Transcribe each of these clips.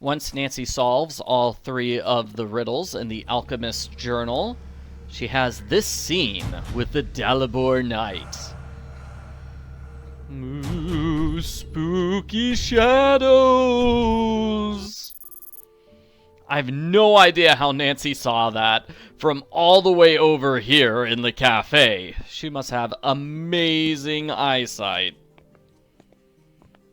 Once Nancy solves all 3 of the riddles in the Alchemist's Journal, she has this scene with the Dalibor Knight. Ooh, spooky shadows! I have no idea how Nancy saw that from all the way over here in the cafe. She must have amazing eyesight.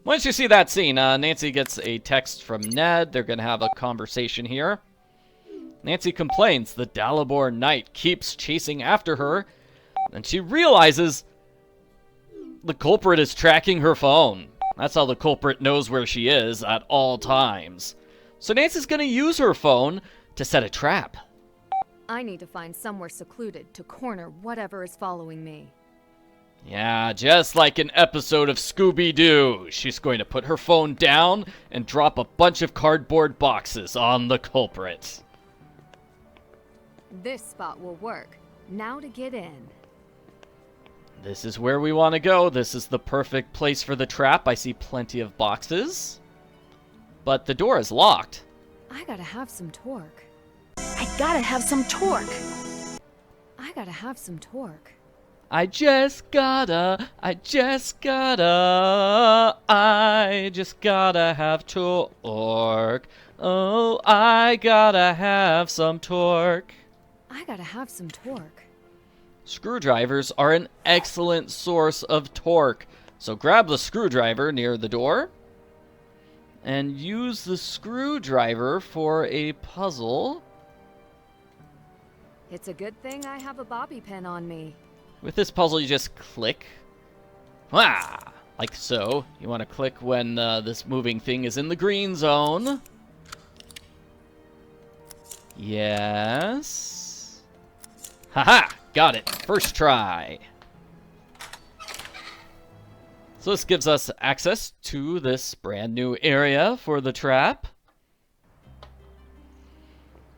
Once you see that scene, Nancy gets a text from Ned. They're going to have a conversation here. Nancy complains the Dalibor Knight keeps chasing after her, and she realizes the culprit is tracking her phone. That's how the culprit knows where she is at all times. So Nancy's going to use her phone to set a trap. I need to find somewhere secluded to corner whatever is following me. Yeah, just like an episode of Scooby-Doo. She's going to put her phone down and drop a bunch of cardboard boxes on the culprit. This spot will work. Now to get in. This is where we want to go. This is the perfect place for the trap. I see plenty of boxes. But the door is locked. I gotta have some torque. I gotta have some torque. I gotta have some torque. I just gotta have torque. Oh, I gotta have some torque. I gotta have some torque. Screwdrivers are an excellent source of torque. So grab the screwdriver near the door and use the screwdriver for a puzzle. It's a good thing I have a bobby pin on me. With this puzzle, you just click. Like so. You want to click when this moving thing is in the green zone. Yes. Haha! Got it. First try. So this gives us access to this brand new area for the trap.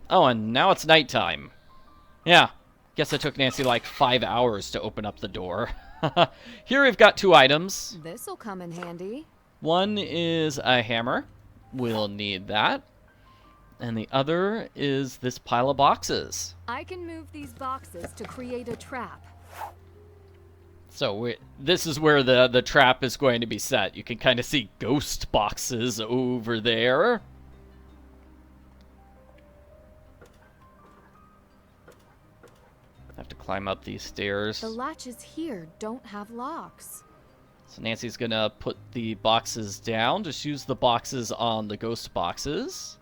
Oh, and now it's nighttime. Yeah. Guess it took Nancy like 5 hours to open up the door. Here we've got 2 items. This'll come in handy. One is a hammer. We'll need that. And the other is this pile of boxes. I can move these boxes to create a trap. So this is where the trap is going to be set. You can kind of see ghost boxes over there. Have to climb up these stairs. The latches here don't have locks. So Nancy's gonna put the boxes down. Just use the boxes on the ghost boxes.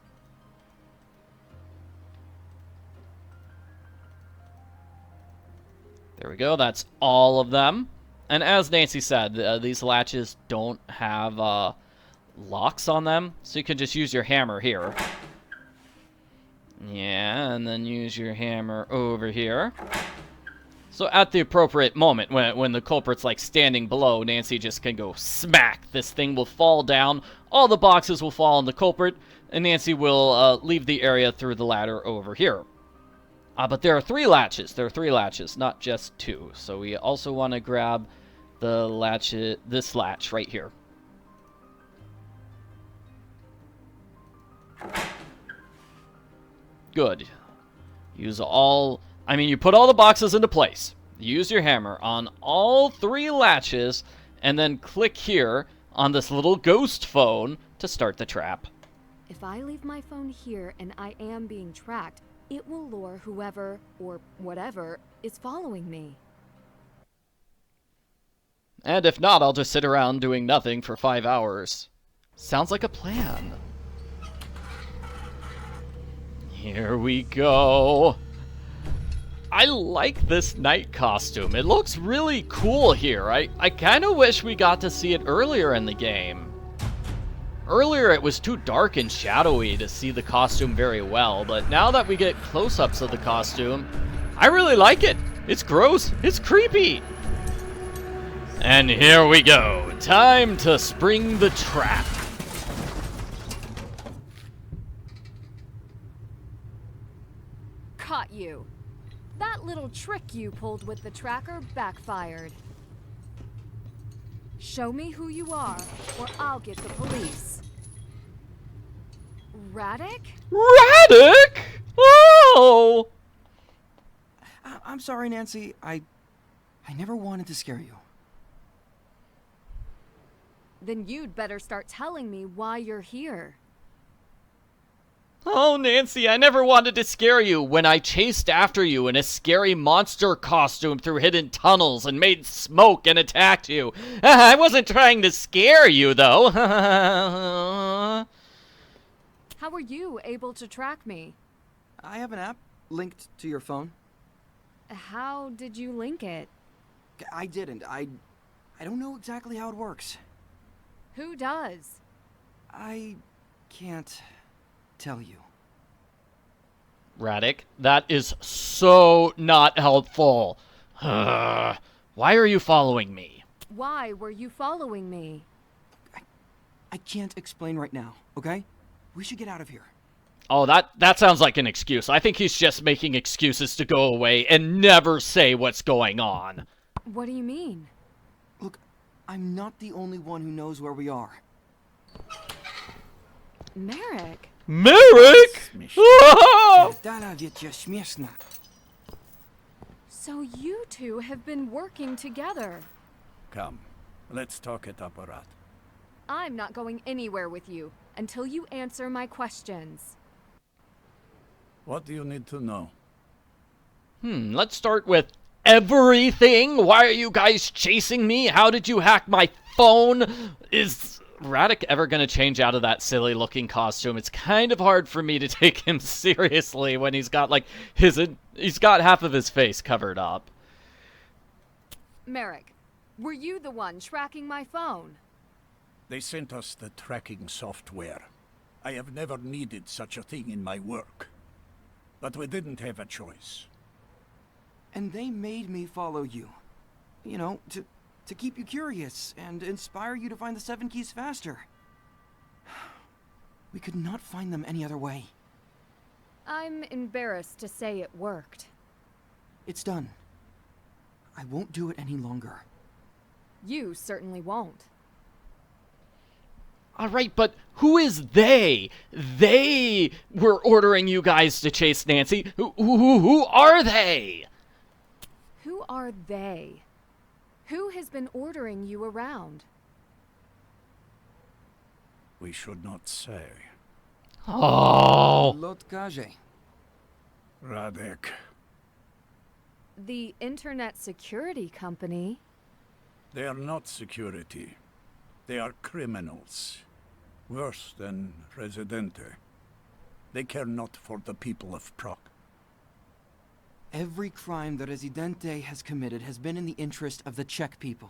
There we go. That's all of them. And as Nancy said, these latches don't have locks on them. So you can just use your hammer here. Yeah, and then use your hammer over here. So at the appropriate moment, when the culprit's like standing below, Nancy just can go smack. This thing will fall down. All the boxes will fall on the culprit, and Nancy will leave the area through the ladder over here. But there are 3 latches. There are 3 latches, not just 2. So we also want to grab the latch, this latch right here. Good. Use all... I mean, you put all the boxes into place. Use your hammer on all 3 latches, and then click here on this little ghost phone to start the trap. If I leave my phone here and I am being tracked, it will lure whoever, or whatever, is following me. And if not, I'll just sit around doing nothing for 5 hours. Sounds like a plan. Here we go. I like this night costume. It looks really cool here. I kind of wish we got to see it earlier in the game. Earlier it was too dark and shadowy to see the costume very well, but now that we get close-ups of the costume, I really like it. It's gross. It's creepy. And here we go. Time to spring the trap. Caught you. That little trick you pulled with the tracker backfired. Show me who you are, or I'll get the police. Radek? Radek? Oh! I'm sorry, Nancy. I never wanted to scare you. Then you'd better start telling me why you're here. Oh, Nancy, I never wanted to scare you when I chased after you in a scary monster costume through hidden tunnels and made smoke and attacked you. I wasn't trying to scare you, though. How were you able to track me? I have an app linked to your phone. How did you link it? I didn't. I don't know exactly how it works. Who does? I can't tell you. Radek, that is so not helpful. Why are you following me? Why were you following me? I can't explain right now, okay? We should get out of here. Oh, that sounds like an excuse. I think he's just making excuses to go away and never say what's going on. What do you mean? Look, I'm not the only one who knows where we are. Marek? Marek? Ah! So you two have been working together. Come, let's talk it up, Arat. I'm not going anywhere with you until you answer my questions. What do you need to know? Let's start with everything. Why are you guys chasing me? How did you hack my phone? Is Radek ever gonna change out of that silly looking costume? It's kind of hard for me to take him seriously when he's got like he's got half of his face covered up. Marek, were you the one tracking my phone? They sent us the tracking software. I have never needed such a thing in my work. But we didn't have a choice. And they made me follow you. You know, to keep you curious and inspire you to find the 7 keys faster. We could not find them any other way. I'm embarrassed to say it worked. It's done. I won't do it any longer. You certainly won't. Alright, but who is they? They were ordering you guys to chase Nancy. Who are they? Who are they? Who has been ordering you around? We should not say. Oh. Loutkaji. Radek. The internet security company? They are not security. They are criminals. Worse than Rezidente. They care not for the people of Prague. Every crime that Rezidente has committed has been in the interest of the Czech people.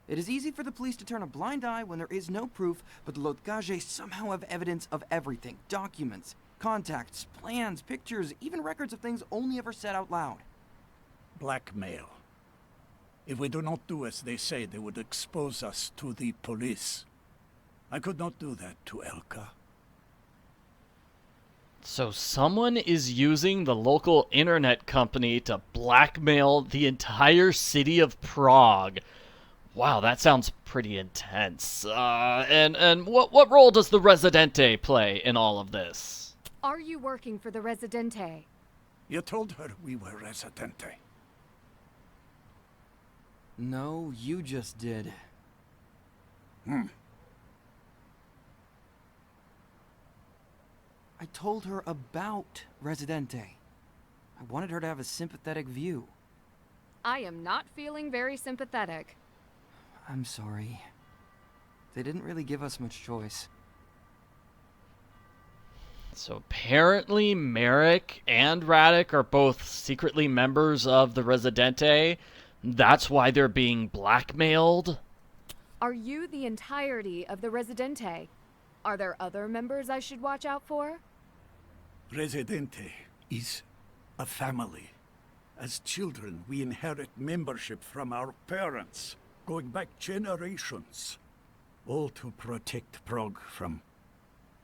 It is easy for the police to turn a blind eye when there is no proof, but the Loutkaji somehow have evidence of everything. Documents, contacts, plans, pictures, even records of things only ever said out loud. Blackmail. If we do not do as they say, they would expose us to the police. I could not do that to Elka. So someone is using the local internet company to blackmail the entire city of Prague. Wow, that sounds pretty intense. And what role does the Rezidente play in all of this? Are you working for the Rezidente? You told her we were Rezidente. No, you just did. I told her about Residente. I wanted her to have a sympathetic view. I am not feeling very sympathetic. I'm sorry. They didn't really give us much choice. So apparently Marek and Radek are both secretly members of the Rezidente. That's why they're being blackmailed. Are you the entirety of the Rezidente? Are there other members I should watch out for? Rezidente is a family. As children, we inherit membership from our parents, going back generations. All to protect Prague from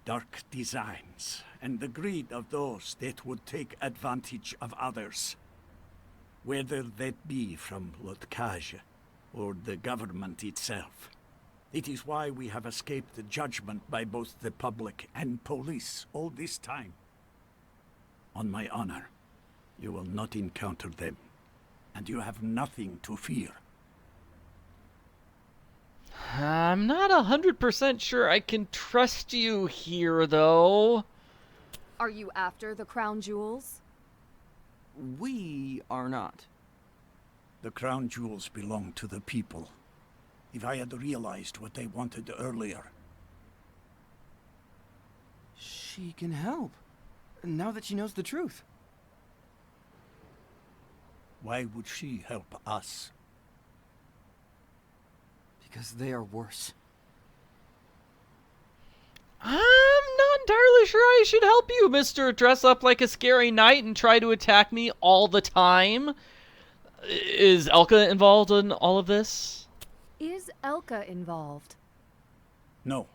dark designs and the greed of those that would take advantage of others. Whether that be from Loutkaji or the government itself. It is why we have escaped the judgment by both the public and police all this time. On my honor, you will not encounter them, and you have nothing to fear. I'm not 100% sure I can trust you here, though. Are you after the crown jewels? We are not. The crown jewels belong to the people. If I had realized what they wanted earlier... She can help, now that she knows the truth. Why would she help us? Because they are worse. I'm not entirely sure I should help you, Mr. Dress Up Like a Scary Knight and try to attack me all the time. Is Elka involved in all of this? Is Elka involved? No.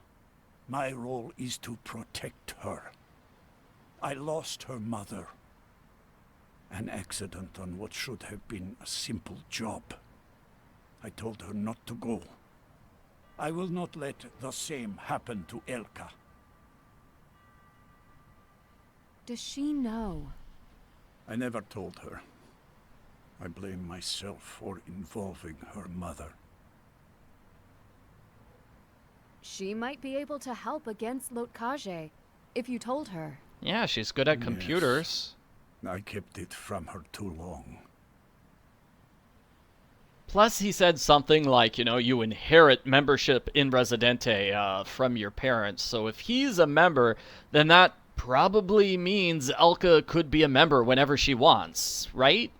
My role is to protect her. I lost her mother. An accident on what should have been a simple job. I told her not to go. I will not let the same happen to Elka. Does she know? I never told her. I blame myself for involving her mother. She might be able to help against Loutkaji, if you told her. Yeah, she's good at Yes. computers. I kept it from her too long. Plus, he said something like, you know, you inherit membership in Rezidente from your parents. So if he's a member, then that probably means Elka could be a member whenever she wants, right?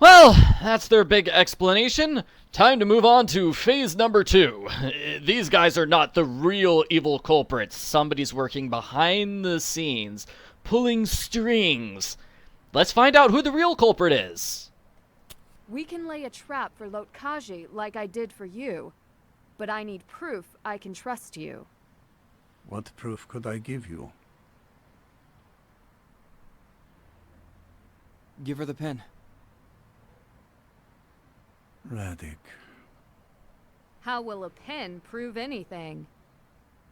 Well, that's their big explanation. Time to move on to phase number 2. These guys are not the real evil culprits. Somebody's working behind the scenes, pulling strings. Let's find out who the real culprit is. We can lay a trap for Loutkaji like I did for you, but I need proof I can trust you. What proof could I give you? Give her the pen. Radek. How will a pen prove anything?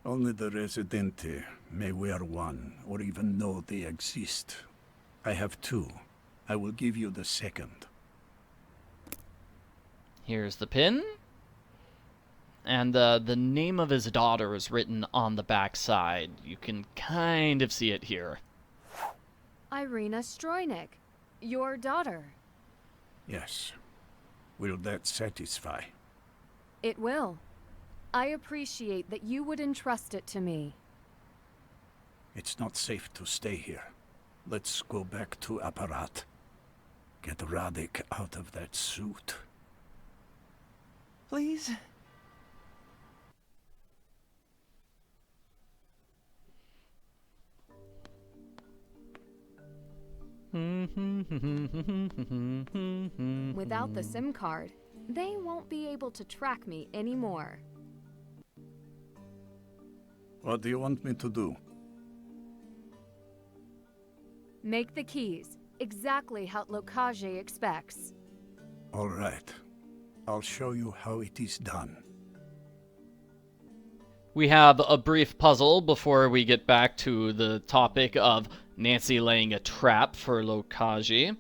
Only the Rezidente may wear one, or even know they exist. I have 2. I will give you the second. Here's the pin. And the name of his daughter is written on the back side. You can kind of see it here. Irina Strojnik, your daughter. Yes. Will that satisfy? It will. I appreciate that you would entrust it to me. It's not safe to stay here. Let's go back to Apparat. Get Radek out of that suit. Please? Without the SIM card, they won't be able to track me anymore. What do you want me to do? Make the keys, exactly how Loutkaji expects. All right. I'll show you how it is done. We have a brief puzzle before we get back to the topic of Nancy laying a trap for Loutkaji.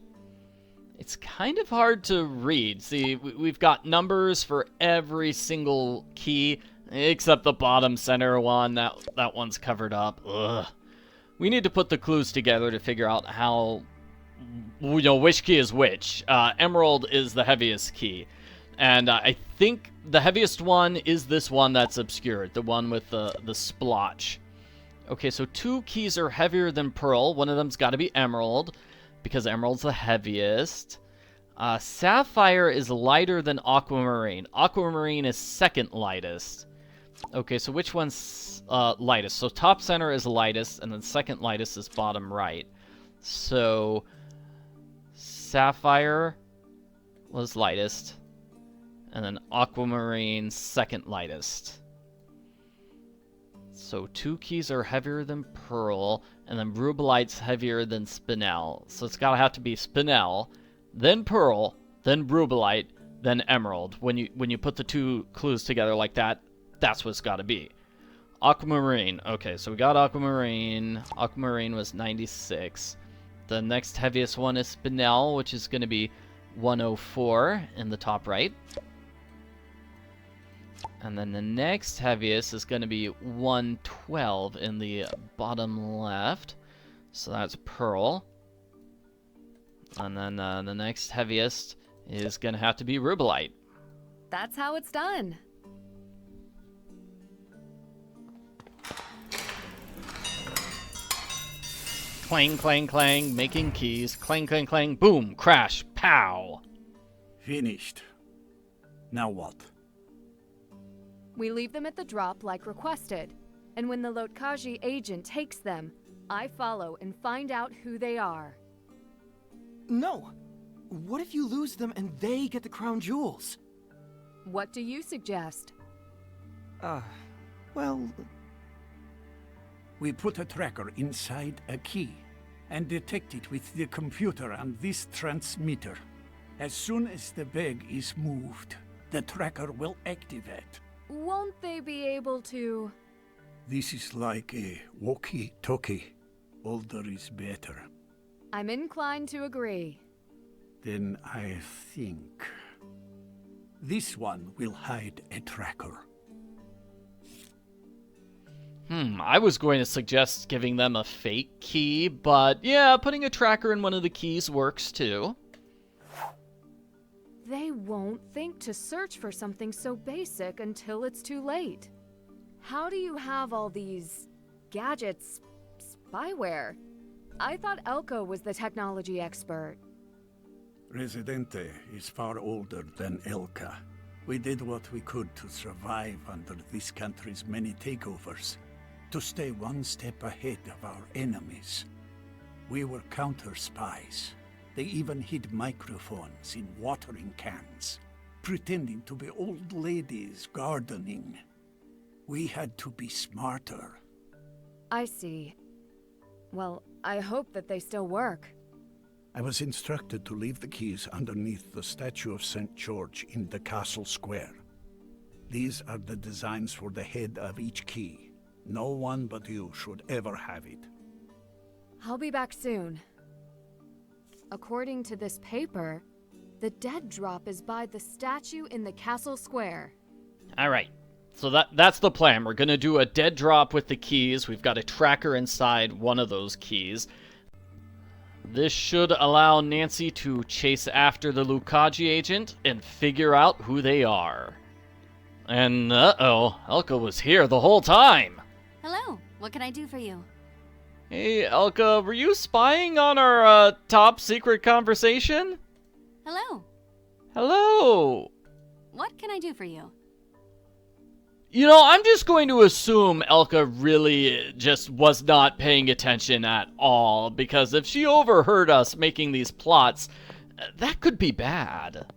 It's kind of hard to read. See, we've got numbers for every single key, except the bottom center one. That one's covered up. Ugh. We need to put the clues together to figure out how, you know, which key is which. Emerald is the heaviest key. And I think the heaviest one is this one that's obscured, the one with the splotch. Okay, so 2 keys are heavier than Pearl. One of them's got to be Emerald, because Emerald's the heaviest. Sapphire is lighter than Aquamarine. Aquamarine is second lightest. Okay, so which one's lightest? So top center is lightest, and then second lightest is bottom right. So Sapphire was lightest, and then Aquamarine second lightest. So 2 keys are heavier than Pearl, and then Rubelite's heavier than Spinel. So it's gotta have to be Spinel, then Pearl, then Rubelite, then emerald. When you put the two clues together like that, that's what's got to be. Aquamarine. Okay, so we got aquamarine. Aquamarine was 96. The next heaviest one is spinel, which is going to be 104 in the top right. And then the next heaviest is going to be 112 in the bottom left. So that's pearl. And then the next heaviest is going to have to be rubellite. That's how it's done. Clang, clang, clang, making keys. Clang, clang, clang, boom, crash, pow. Finished. Now what? We leave them at the drop like requested. And when the Loutkaji agent takes them, I follow and find out who they are. No. What if you lose them and they get the crown jewels? What do you suggest? Well... We put a tracker inside a key and detect it with the computer on this transmitter. As soon as the bag is moved, the tracker will activate. Won't they be able to... This is like a walkie-talkie. Older is better. I'm inclined to agree. Then I think... this one will hide a tracker. I was going to suggest giving them a fake key, but yeah, putting a tracker in one of the keys works too. They won't think to search for something so basic until it's too late. How do you have all these gadgets, spyware? I thought Elko was the technology expert. Rezidente is far older than Elka. We did what we could to survive under this country's many takeovers, to stay one step ahead of our enemies. We were counter-spies. They even hid microphones in watering cans, pretending to be old ladies gardening. We had to be smarter. I see. Well, I hope that they still work. I was instructed to leave the keys underneath the statue of St. George in the castle square. These are the designs for the head of each key. No one but you should ever have it. I'll be back soon. According to this paper, the dead drop is by the statue in the castle square. Alright, so that's the plan. We're going to do a dead drop with the keys. We've got a tracker inside one of those keys. This should allow Nancy to chase after the Loutkaji agent and figure out who they are. And, uh-oh, Elka was here the whole time. Hello, what can I do for you? Hey, Elka, were you spying on our, top secret conversation? Hello, Hello! what can I do for you? You know, I'm just going to assume Elka really just was not paying attention at all, because if she overheard us making these plots, that could be bad.